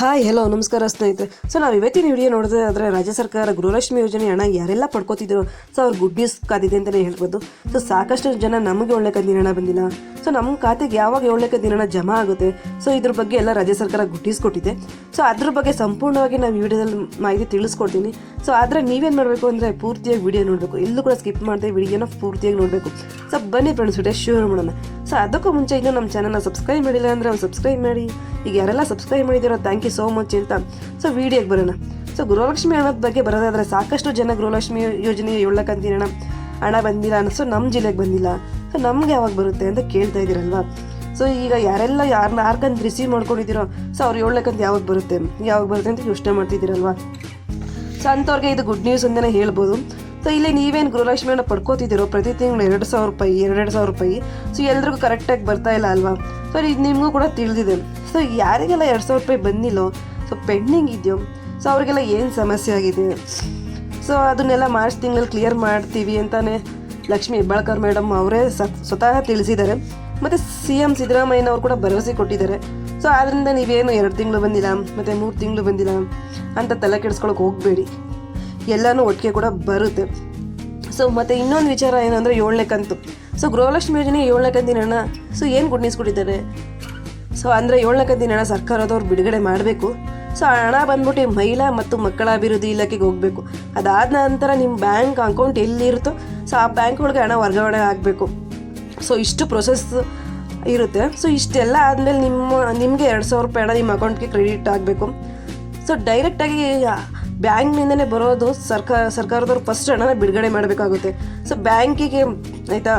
Hi hello ನಮಸ್ಕಾರ ಸ್ನೇಹಿತರೆ. ನಾವು ಇವತ್ತಿನ ವಿಡಿಯೋ ನೋಡಿದ್ರೆ ಆದರೆ ರಾಜ್ಯ ಸರ್ಕಾರ ಗೃಹಲಕ್ಷ್ಮಿ ಯೋಜನೆ ಹಣ ಯಾರೆಲ್ಲ ಪಡ್ಕೋತಿದ್ರು ಅವ್ರ ಗುಡ್ ನ್ಯೂಸ್ ಕಾದಿದೆ ಅಂತಲೇ ಹೇಳ್ಬೋದು. ಸಾಕಷ್ಟು ಜನ ನಮಗೆ ಒಳ್ಳೆ ಕಂತಿನ ಹಣ ಬಂದಿಲ್ಲ. ನಮ್ಮ ಖಾತೆಗೆ ಯಾವಾಗ ಒಳ್ಳೆ ಕಂತಿನ ಹಣ ಜಮಾ ಆಗುತ್ತೆ, ಇದ್ರ ಬಗ್ಗೆ ಎಲ್ಲ ರಾಜ್ಯ ಸರ್ಕಾರ ಗುಡ್ ನ್ಯೂಸ್ ಕೊಟ್ಟಿದೆ. ಅದ್ರ ಬಗ್ಗೆ ಸಂಪೂರ್ಣವಾಗಿ ನಾವು ವಿಡಿಯೋದಲ್ಲಿ ಮಾಹಿತಿ ತಿಳಿಸ್ಕೊಡ್ತೀನಿ. ಆದರೆ ನೀವೇನು ಮಾಡಬೇಕು ಅಂದರೆ ಪೂರ್ತಿಯಾಗಿ ವಿಡಿಯೋ ನೋಡಬೇಕು, ಎಲ್ಲೂ ಕೂಡ ಸ್ಕಿಪ್ ಮಾಡದೆ ವಿಡಿಯೋನ ಪೂರ್ತಿಯಾಗಿ ನೋಡಬೇಕು. ಬನ್ನಿ ಫ್ರೆಂಡ್ಸ್, ವಿಡಿಯೋ ಶುರು ಮಾಡೋಣ. ಅದಕ್ಕೂ ಮುಂಚೆ ಇನ್ನೂ ನಮ್ಮ ಚಾನಲ್ನ ಸಬ್ಸ್ಕ್ರೈಬ್ ಮಾಡಿಲ್ಲ ಅಂದರೆ ಸಬ್ಸ್ಕ್ರೈಬ್ ಮಾಡಿ. ಈಗ ಯಾರೆಲ್ಲ ಸಬ್ಸ್ಕ್ರೈಬ್ ಮಾಡಿದ್ದೀರೋ ಥ್ಯಾಂಕ್ ಯು ಸೋ ಮಚ್ ಅಂತ. ವಿಡಿಯೋಗೆ ಬರೋಣ. ಗೃಹಲಕ್ಷ್ಮಿ ಹಣದ ಬಗ್ಗೆ ಬರೋದಾದರೆ ಸಾಕಷ್ಟು ಜನ ಗೃಹಲಕ್ಷ್ಮಿ ಯೋಜನೆಗೆ 7 ಕಂತಿನ ಹಣ ಬಂದಿಲ್ಲ ಅನ್ನಿಸೋ ನಮ್ಮ ಜಿಲ್ಲೆಗೆ ಬಂದಿಲ್ಲ. ನಮ್ಗೆ ಯಾವಾಗ ಬರುತ್ತೆ ಅಂತ ಕೇಳ್ತಾ ಇದ್ದೀರಲ್ವಾ. ಈಗ ಯಾರೆಲ್ಲ 6 ಕಂತು ರಿಸೀವ್ ಮಾಡ್ಕೊಂಡಿದ್ದೀರೋ ಅವ್ರು 7 ಕಂತು ಯಾವಾಗ ಬರುತ್ತೆ ಅಂತ ಯೋಚನೆ ಮಾಡ್ತಿದ್ದೀರಲ್ವಾ. ಅಂಥವ್ರಿಗೆ ಇದು ಗುಡ್ ನ್ಯೂಸ್ ಅಂತಲೇ ಹೇಳ್ಬೋದು. ಇಲ್ಲಿ ನೀವೇನು ಗೃಹಲಕ್ಷ್ಮಿ ಹಣ ಪಡ್ಕೋತಿದ್ದೀರೋ ಪ್ರತಿ ತಿಂಗಳು 2,000 ರೂಪಾಯಿ 2,000 ರೂಪಾಯಿ ಎಲ್ರಿಗೂ ಕರೆಕ್ಟಾಗಿ ಬರ್ತಾ ಇಲ್ಲ ಅಲ್ವಾ. ಇದು ನಿಮಗೂ ಕೂಡ ತಿಳಿದಿದೆ. ಯಾರಿಗೆಲ್ಲ 2,000 ರೂಪಾಯಿ ಬಂದಿಲ್ಲೋ, ಪೆಂಡಿಂಗ್ ಇದೆಯೋ, ಅವ್ರಿಗೆಲ್ಲ ಏನು ಸಮಸ್ಯೆ ಆಗಿದೆ, ಅದನ್ನೆಲ್ಲ ಮಾರ್ಚ್ ತಿಂಗಳಲ್ಲಿ ಕ್ಲಿಯರ್ ಮಾಡ್ತೀವಿ ಅಂತಲೇ ಲಕ್ಷ್ಮೀ ಹೆಬ್ಬಾಳ್ಕರ್ ಮೇಡಮ್ ಅವರೇ ಸ್ವತಃ ತಿಳಿಸಿದ್ದಾರೆ. ಮತ್ತು CM ಸಿದ್ದರಾಮಯ್ಯನವ್ರು ಕೂಡ ಭರವಸೆ ಕೊಟ್ಟಿದ್ದಾರೆ. ಆದ್ದರಿಂದ ನೀವೇನು 2 ತಿಂಗಳು ಬಂದಿಲ್ಲ ಮತ್ತು 3 ತಿಂಗಳು ಬಂದಿಲ್ಲ ಅಂತ ತಲೆ ಕೆಡಿಸ್ಕೊಳಕ್ಕೆ ಹೋಗಬೇಡಿ, ಎಲ್ಲನೂ ಒಟ್ಟಿಗೆ ಕೂಡ ಬರುತ್ತೆ. ಮತ್ತು ಇನ್ನೊಂದು ವಿಚಾರ ಏನಂದರೆ 7ನೇ ಕಂತು. ಗೃಹಲಕ್ಷ್ಮಿ ಯೋಜನೆ 7ನೇ ಕಂತಿನ ಹಣ ಏನು ಗುಡ್ ನ್ಯೂಸ್ ಕೊಟ್ಟಿದ್ದಾರೆ. ಅಂದರೆ 7ನೇ ಕಂತಿನ ಹಣ ಸರ್ಕಾರದವ್ರು ಬಿಡುಗಡೆ ಮಾಡಬೇಕು. ಹಣ ಬಂದ್ಬಿಟ್ಟು ಮಹಿಳಾ ಮತ್ತು ಮಕ್ಕಳ ಅಭಿವೃದ್ಧಿ ಇಲಾಖೆಗೆ ಹೋಗಬೇಕು. ಅದಾದ ನಂತರ ನಿಮ್ಮ ಬ್ಯಾಂಕ್ ಅಕೌಂಟ್ ಎಲ್ಲಿರುತ್ತೋ ಆ ಬ್ಯಾಂಕ್ ಒಳಗೆ ಹಣ ವರ್ಗಾವಣೆ ಆಗಬೇಕು. ಇಷ್ಟು ಪ್ರೊಸೆಸ್ ಇರುತ್ತೆ. ಇಷ್ಟೆಲ್ಲ ಆದಮೇಲೆ ನಿಮಗೆ 2,000 ರೂಪಾಯಿ ಹಣ ನಿಮ್ಮ ಅಕೌಂಟ್ಗೆ ಕ್ರೆಡಿಟ್ ಆಗಬೇಕು. ಡೈರೆಕ್ಟಾಗಿ ಬ್ಯಾಂಕ್ನಿಂದನೇ ಬರೋದು ಸರ್ಕಾರದವ್ರು ಫಸ್ಟ್ ಹಣನ ಬಿಡುಗಡೆ ಮಾಡಬೇಕಾಗುತ್ತೆ. ಬ್ಯಾಂಕಿಗೆ ಆಯಿತಾ,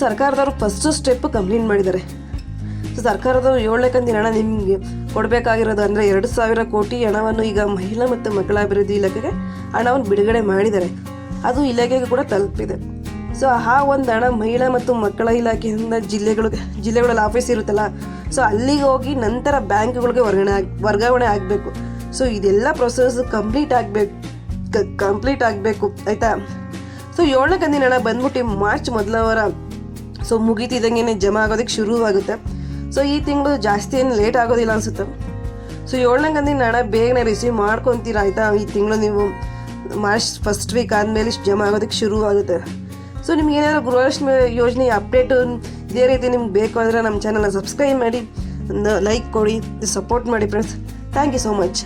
ಸರ್ಕಾರದವ್ರು ಫಸ್ಟು ಸ್ಟೆಪ್ ಕಂಪ್ಲೀಟ್ ಮಾಡಿದ್ದಾರೆ. ಸರ್ಕಾರದವ್ರು 7ನೇ ಕಂತಿನ ಹಣ ನಿಮಗೆ ಕೊಡಬೇಕಾಗಿರೋದು ಅಂದರೆ 2,000 ಕೋಟಿ ಹಣವನ್ನು ಈಗ ಮಹಿಳಾ ಮತ್ತು ಮಕ್ಕಳ ಅಭಿವೃದ್ಧಿ ಇಲಾಖೆಗೆ ಹಣವನ್ನು ಬಿಡುಗಡೆ ಮಾಡಿದ್ದಾರೆ. ಅದು ಇಲಾಖೆಗೆ ಕೂಡ ತಲುಪಿದೆ. ಆ ಒಂದು ಹಣ ಮಹಿಳಾ ಮತ್ತು ಮಕ್ಕಳ ಇಲಾಖೆಯಿಂದ ಜಿಲ್ಲೆಗಳಲ್ಲಿ ಆಫೀಸ್ ಇರುತ್ತಲ್ಲ, ಅಲ್ಲಿಗೆ ಹೋಗಿ ನಂತರ ಬ್ಯಾಂಕ್ಗಳಿಗೆ ವರ್ಗಾವಣೆ ಆಗಬೇಕು. ಇದೆಲ್ಲ ಪ್ರೊಸೆಸ್ ಕಂಪ್ಲೀಟ್ ಆಗಬೇಕು ಆಯಿತಾ. 7ನೇ ಕಂತಿನ ಹಣ ಬಂದ್ಬಿಟ್ಟು ಮಾರ್ಚ್ ಮೊದಲ ವಾರ ಮುಗೀತಿದ್ದಂಗೆ ಜಮಾ ಆಗೋದಕ್ಕೆ ಶುರುವಾಗುತ್ತೆ. ಈ ತಿಂಗಳು ಜಾಸ್ತಿ ಏನು ಲೇಟ್ ಆಗೋದಿಲ್ಲ ಅನಿಸುತ್ತೆ. 7ನೇ ಕಂತಿನ ಹಣ ಬೇಗನೆ ರಿಸೀವ್ ಮಾಡ್ಕೊತೀರಾ ಆಯಿತಾ. ಈ ತಿಂಗಳು ನೀವು ಮಾರ್ಚ್ ಫಸ್ಟ್ ವೀಕ್ ಆದಮೇಲೆ ಜಮಾ ಆಗೋದಕ್ಕೆ ಶುರುವಾಗುತ್ತೆ. ನಿಮ್ಗೆ ಏನಾದರೂ ಗೃಹಲಕ್ಷ್ಮಿ ಯೋಜನೆ ಅಪ್ಡೇಟು ಇದೇ ರೀತಿ ನಿಮ್ಗೆ ಬೇಕು ಅಂದರೆ ನಮ್ಮ ಚಾನಲ್ನ ಸಬ್ಸ್ಕ್ರೈಬ್ ಮಾಡಿ, ಒಂದು ಲೈಕ್ ಕೊಡಿ, ಸಪೋರ್ಟ್ ಮಾಡಿ friends. Thank you so much.